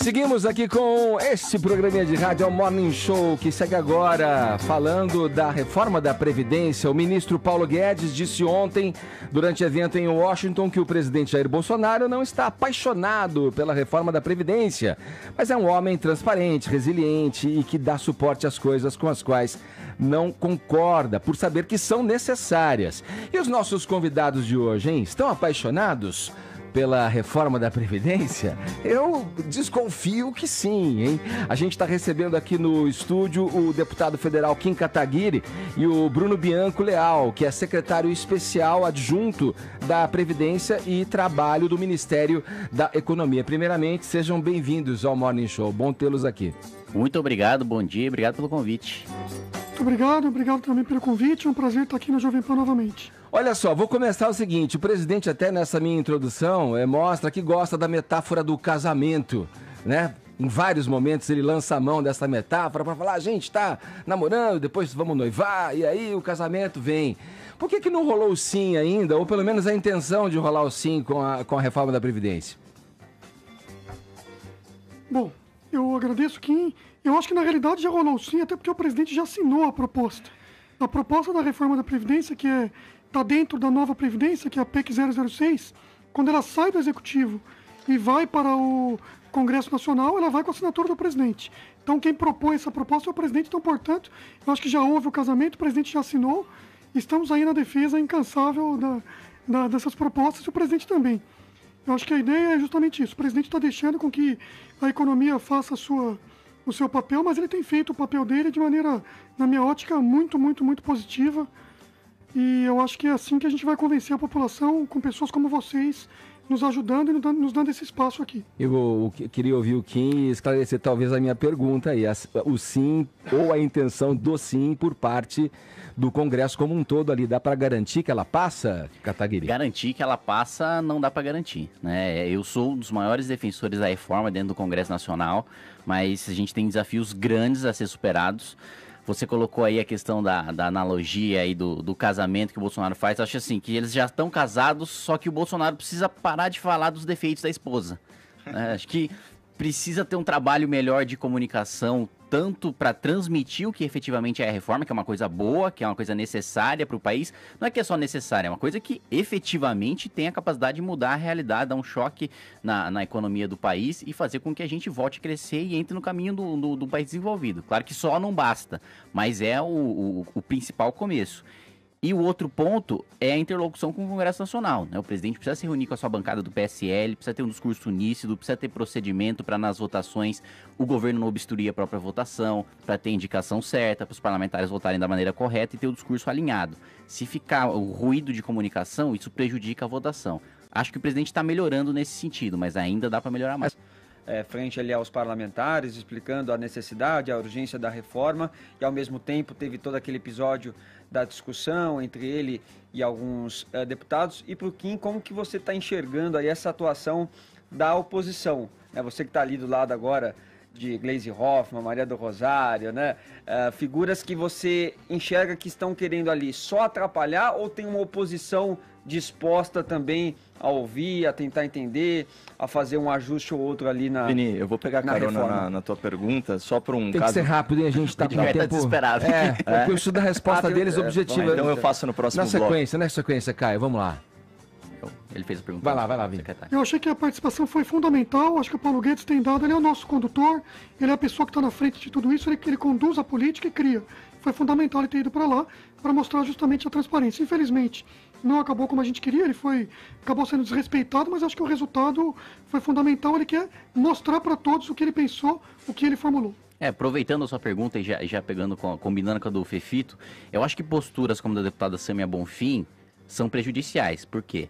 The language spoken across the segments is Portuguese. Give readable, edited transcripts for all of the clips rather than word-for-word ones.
Seguimos aqui com este programinha de rádio, é o Morning Show, que segue agora falando da reforma da Previdência. O ministro Paulo Guedes disse ontem, durante evento em Washington, que o presidente Jair Bolsonaro não está apaixonado pela reforma da Previdência, mas é um homem transparente, resiliente e que dá suporte às coisas com as quais não concorda, por saber que são necessárias. E os nossos convidados de hoje, hein? Estão apaixonados pela reforma da Previdência? Eu desconfio que sim, hein? A gente está recebendo aqui no estúdio o deputado federal Kim Kataguiri e o Bruno Bianco Leal, que é secretário especial adjunto da Previdência e Trabalho do Ministério da Economia. Primeiramente, sejam bem-vindos ao Morning Show. Bom tê-los aqui. Muito obrigado, bom dia, obrigado pelo convite. Muito obrigado também pelo convite, é um prazer estar aqui na Jovem Pan novamente. Olha só, vou começar o seguinte, o presidente até nessa minha introdução mostra que gosta da metáfora do casamento, né? Em vários momentos ele lança a mão dessa metáfora para falar, a gente tá namorando, depois vamos noivar, e aí o casamento vem. Por que não rolou o sim ainda, ou pelo menos a intenção de rolar o sim com a reforma da Previdência? Bom, eu agradeço, Kim. Eu acho que na realidade já rolou o sim, até porque o presidente já assinou a proposta. A proposta da reforma da Previdência, que está dentro da nova Previdência, que é a PEC 006, quando ela sai do Executivo e vai para o Congresso Nacional, ela vai com a assinatura do presidente. Então quem propõe essa proposta é o presidente, então, portanto, eu acho que já houve o casamento, o presidente já assinou, estamos aí na defesa incansável dessas propostas e o presidente também. Eu acho que a ideia é justamente isso, o presidente está deixando com que a economia faça o seu papel, mas ele tem feito o papel dele de maneira, na minha ótica, muito positiva. E eu acho que é assim que a gente vai convencer a população, com pessoas como vocês, nos ajudando e nos dando esse espaço aqui. Eu queria ouvir o Kim e esclarecer talvez a minha pergunta aí, o sim ou a intenção do sim por parte do Congresso como um todo ali. Dá para garantir que ela passa, Kataguiri? Garantir que ela passa não dá para garantir, né? Eu sou um dos maiores defensores da reforma dentro do Congresso Nacional, mas a gente tem desafios grandes a ser superados. Você colocou aí a questão da analogia aí do casamento que o Bolsonaro faz. Eu acho assim, que eles já estão casados, só que o Bolsonaro precisa parar de falar dos defeitos da esposa. Acho que precisa ter um trabalho melhor de comunicação, tanto para transmitir o que efetivamente é a reforma, que é uma coisa boa, que é uma coisa necessária para o país. Não é que é só necessária, é uma coisa que efetivamente tem a capacidade de mudar a realidade, dar um choque na economia do país e fazer com que a gente volte a crescer e entre no caminho do país desenvolvido. Claro que só não basta, mas é o principal começo. E o outro ponto é a interlocução com o Congresso Nacional, né? O presidente precisa se reunir com a sua bancada do PSL, precisa ter um discurso nícido, precisa ter procedimento para nas votações o governo não obstruir a própria votação, para ter indicação certa, para os parlamentares votarem da maneira correta e ter o discurso alinhado. Se ficar o ruído de comunicação, isso prejudica a votação. Acho que o presidente está melhorando nesse sentido, mas ainda dá para melhorar mais. Frente ali aos parlamentares, explicando a necessidade, a urgência da reforma, e ao mesmo tempo teve todo aquele episódio da discussão entre ele e alguns deputados. E para o Kim, como que você está enxergando aí essa atuação da oposição? Você que está ali do lado agora de Gleisi Hoffmann, Maria do Rosário, né? Figuras que você enxerga que estão querendo ali só atrapalhar, ou tem uma oposição disposta também a ouvir, a tentar entender, a fazer um ajuste ou outro ali na Vini, eu vou pegar carona na tua pergunta, só por um Tem caso... que ser rápido, hein? A gente tá com tempo... Tá desesperado. Eu preciso da resposta deles objetiva. Então eu faço no próximo bloco. Na sequência, Caio, vamos lá. Ele fez a pergunta. Vai lá, Vini. Eu achei que a participação foi fundamental, acho que o Paulo Guedes tem dado, ele é o nosso condutor, ele é a pessoa que está na frente de tudo isso, ele conduz a política e cria. Foi fundamental ele ter ido para lá, para mostrar justamente a transparência. Infelizmente, não acabou como a gente queria, acabou sendo desrespeitado, mas acho que o resultado foi fundamental, ele quer mostrar para todos o que ele pensou, o que ele formulou. Aproveitando a sua pergunta e já combinando com a do Fefito, eu acho que posturas como a da deputada Sâmia Bonfim são prejudiciais. Por quê?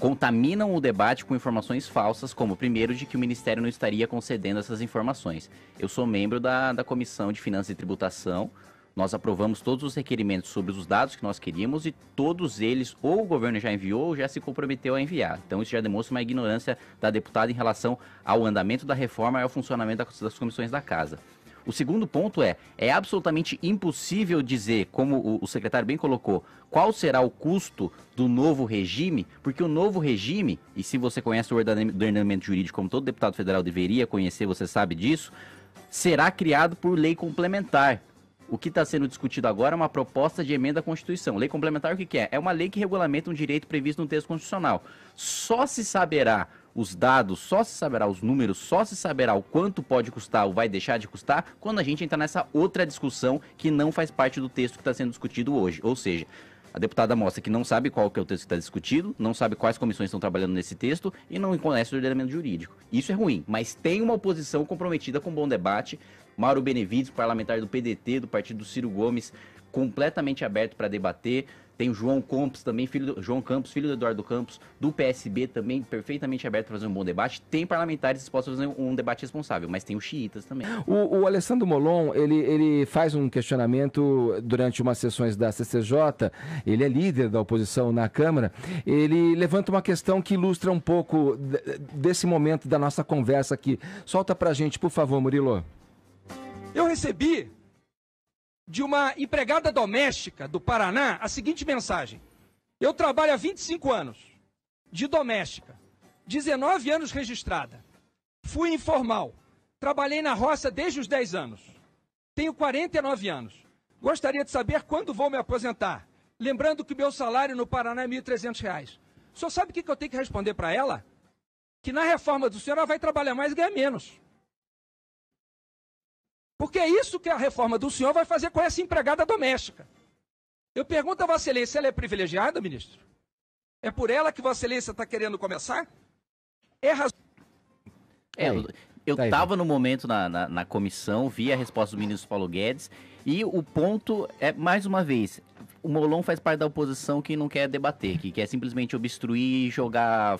Contaminam o debate com informações falsas, como, primeiro, de que o Ministério não estaria concedendo essas informações. Eu sou membro da Comissão de Finanças e Tributação, nós aprovamos todos os requerimentos sobre os dados que nós queríamos e todos eles, ou o governo já enviou ou já se comprometeu a enviar. Então isso já demonstra uma ignorância da deputada em relação ao andamento da reforma e ao funcionamento das comissões da Casa. O segundo ponto é absolutamente impossível dizer, como o secretário bem colocou, qual será o custo do novo regime, porque o novo regime, e se você conhece o ordenamento jurídico, como todo deputado federal deveria conhecer, você sabe disso, será criado por lei complementar. O que está sendo discutido agora é uma proposta de emenda à Constituição. Lei complementar o que é? É uma lei que regulamenta um direito previsto no texto constitucional. Só se saberá os dados, só se saberá os números, só se saberá o quanto pode custar ou vai deixar de custar quando a gente entrar nessa outra discussão que não faz parte do texto que está sendo discutido hoje. Ou seja, a deputada mostra que não sabe qual que é o texto que está discutido, não sabe quais comissões estão trabalhando nesse texto e não conhece o ordenamento jurídico. Isso é ruim, mas tem uma oposição comprometida com um bom debate. Mauro Benevides, parlamentar do PDT, do partido do Ciro Gomes, completamente aberto para debater. Tem o João Campos também, João Campos, filho do Eduardo Campos, do PSB também, perfeitamente aberto para fazer um bom debate. Tem parlamentares dispostos a fazer um debate responsável, mas tem os xiitas também. O Alessandro Molon, ele faz um questionamento durante umas sessões da CCJ, ele é líder da oposição na Câmara, ele levanta uma questão que ilustra um pouco desse momento da nossa conversa aqui. Solta pra gente, por favor, Murilo. Eu recebi de uma empregada doméstica do Paraná a seguinte mensagem: eu trabalho há 25 anos de doméstica, 19 anos registrada, fui informal, trabalhei na roça desde os 10 anos, tenho 49 anos, gostaria de saber quando vou me aposentar, lembrando que o meu salário no Paraná é R$ 1.300. O senhor sabe o que eu tenho que responder para ela? Que na reforma do senhor ela vai trabalhar mais e ganhar menos. Porque é isso que a reforma do senhor vai fazer com essa empregada doméstica. Eu pergunto a Vossa Excelência, ela é privilegiada, ministro? É por ela que Vossa Excelência está querendo começar? Eu estava no momento na comissão, vi a resposta do ministro Paulo Guedes, e o ponto é, mais uma vez, o Molon faz parte da oposição que não quer debater, que quer simplesmente obstruir e jogar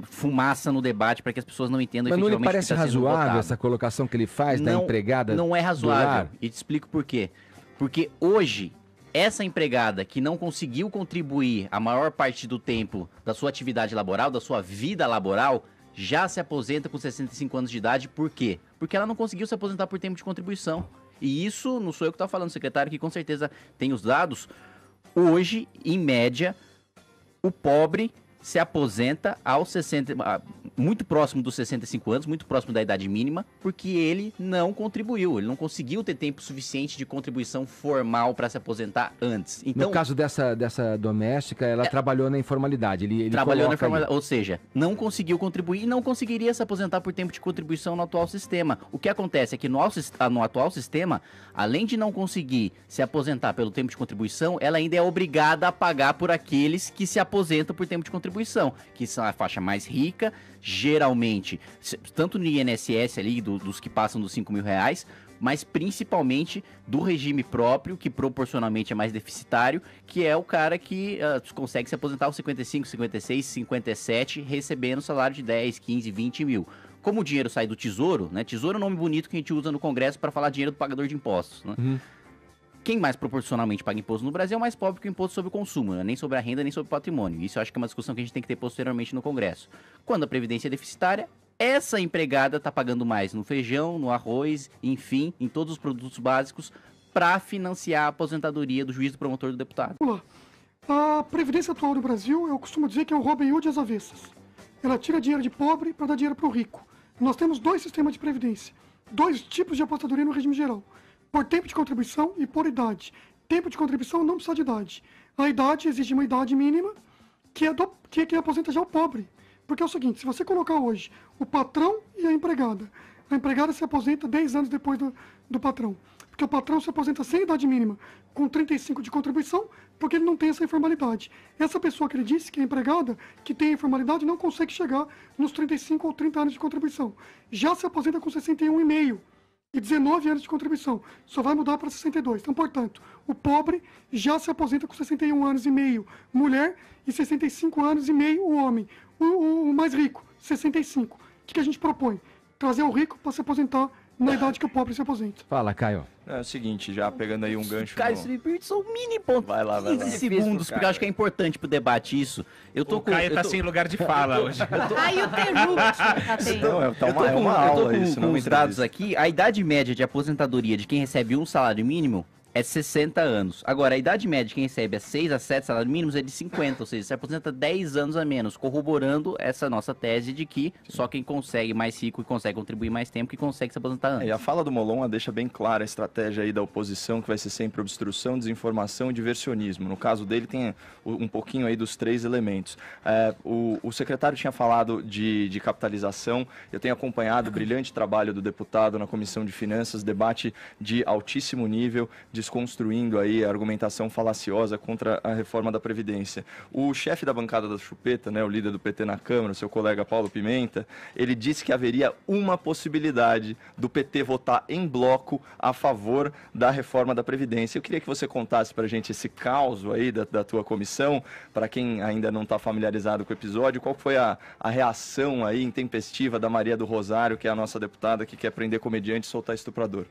fumaça no debate para que as pessoas não entendam efetivamente. Mas não lhe parece razoável essa colocação que ele faz da empregada? Não é razoável. E te explico por quê. Porque hoje, essa empregada que não conseguiu contribuir a maior parte do tempo da sua atividade laboral, da sua vida laboral, já se aposenta com 65 anos de idade. Por quê? Porque ela não conseguiu se aposentar por tempo de contribuição. E isso não sou eu que estou falando, secretário, que com certeza tem os dados. Hoje, em média, o pobre se aposenta aos 60, muito próximo dos 65 anos, muito próximo da idade mínima, porque ele não contribuiu, ele não conseguiu ter tempo suficiente de contribuição formal para se aposentar antes. Então, no caso dessa doméstica, ela trabalhou na informalidade. Ele trabalhou na informalidade, ou seja, não conseguiu contribuir e não conseguiria se aposentar por tempo de contribuição no atual sistema. O que acontece é que no atual sistema, além de não conseguir se aposentar pelo tempo de contribuição, ela ainda é obrigada a pagar por aqueles que se aposentam por tempo de contribuição, que são a faixa mais rica, geralmente, tanto no INSS ali, dos que passam dos R$5.000, mas principalmente do regime próprio, que proporcionalmente é mais deficitário, que é o cara que consegue se aposentar aos 55, 56, 57, recebendo salário de 10, 15, 20 mil. Como o dinheiro sai do Tesouro, né? Tesouro é um nome bonito que a gente usa no Congresso para falar dinheiro do pagador de impostos, né? Uhum. Quem mais proporcionalmente paga imposto no Brasil é o mais pobre que o imposto sobre o consumo, né? Nem sobre a renda, nem sobre o patrimônio. Isso eu acho que é uma discussão que a gente tem que ter posteriormente no Congresso. Quando a Previdência é deficitária, essa empregada está pagando mais no feijão, no arroz, enfim, em todos os produtos básicos, para financiar a aposentadoria do juiz, do promotor, do deputado. Olá. A Previdência atual do Brasil, eu costumo dizer que é o Robin Hood às avessas. Ela tira dinheiro de pobre para dar dinheiro para o rico. Nós temos dois sistemas de previdência, dois tipos de aposentadoria no regime geral. Por tempo de contribuição e por idade. Tempo de contribuição não precisa de idade. A idade exige uma idade mínima, que é quem aposenta já o pobre. Porque é o seguinte, se você colocar hoje o patrão e a empregada se aposenta 10 anos depois do patrão. Porque o patrão se aposenta sem idade mínima, com 35 de contribuição, porque ele não tem essa informalidade. Essa pessoa que ele disse, que é empregada, que tem informalidade, não consegue chegar nos 35 ou 30 anos de contribuição. Já se aposenta com 61,5 e 19 anos de contribuição, só vai mudar para 62. Então, portanto, o pobre já se aposenta com 61 anos e meio, mulher, e 65 anos e meio, o homem. O mais rico, 65. O que a gente propõe? Trazer o rico para se aposentar na idade que o pobre se aposenta. Fala, Caio. É o seguinte, já pegando aí um gancho... Caio, se me permite só um mini ponto. Vai lá. 15 segundos, porque eu acho que é importante pro debate isso. O Caio tá sem lugar de fala hoje. Ai, o interrupto. Não, é uma aula isso, não com uma os dados entrevista. aqui, a idade média de aposentadoria de quem recebe um salário mínimo é 60 anos. Agora, a idade média de quem recebe 6 a 7 salários mínimos é de 50, ou seja, se aposenta 10 anos a menos, corroborando essa nossa tese de que só quem consegue mais rico e consegue contribuir mais tempo que consegue se aposentar antes. E a fala do Molon deixa bem clara a estratégia aí da oposição, que vai ser sempre obstrução, desinformação e diversionismo. No caso dele tem um pouquinho aí dos 3 elementos. O secretário tinha falado de capitalização, eu tenho acompanhado o brilhante trabalho do deputado na Comissão de Finanças, debate de altíssimo nível, desconstruindo aí a argumentação falaciosa contra a reforma da Previdência. O chefe da bancada da chupeta, né, o líder do PT na Câmara, o seu colega Paulo Pimenta, ele disse que haveria uma possibilidade do PT votar em bloco a favor da reforma da Previdência. Eu queria que você contasse para a gente esse caos aí da tua comissão, para quem ainda não está familiarizado com o episódio, qual foi a reação aí intempestiva da Maria do Rosário, que é a nossa deputada que quer prender comediante e soltar estuprador?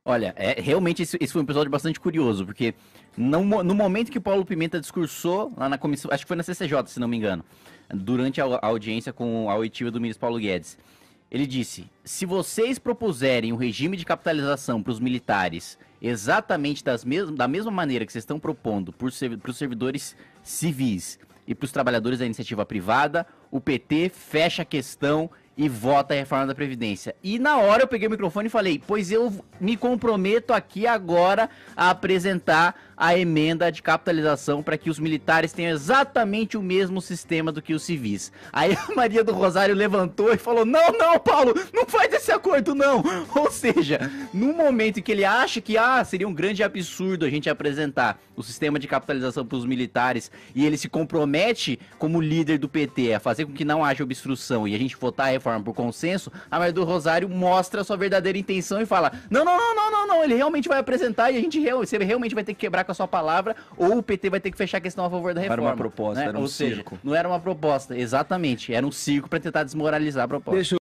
Olha, realmente esse foi um episódio bastante curioso, porque no momento que o Paulo Pimenta discursou lá na comissão, acho que foi na CCJ, se não me engano, durante a audiência com a oitiva do ministro Paulo Guedes, ele disse: se vocês propuserem um regime de capitalização para os militares exatamente da mesma maneira que vocês estão propondo para os servidores civis e para os trabalhadores da iniciativa privada, o PT fecha a questão e vota a reforma da Previdência. E na hora eu peguei o microfone e falei: pois eu me comprometo aqui agora a apresentar a emenda de capitalização para que os militares tenham exatamente o mesmo sistema do que os civis. Aí a Maria do Rosário levantou e falou: não, Paulo, não faz esse acordo não. Ou seja, no momento em que ele acha que seria um grande absurdo a gente apresentar o sistema de capitalização para os militares e ele se compromete como líder do PT a fazer com que não haja obstrução e a gente votar a reforma por consenso, a Maria do Rosário mostra a sua verdadeira intenção e fala: não, ele realmente vai apresentar e você realmente vai ter que quebrar com a sua palavra ou o PT vai ter que fechar a questão a favor da reforma. Era uma proposta, né? era um Ou seja, circo. não era uma proposta, exatamente, era um circo para tentar desmoralizar a proposta.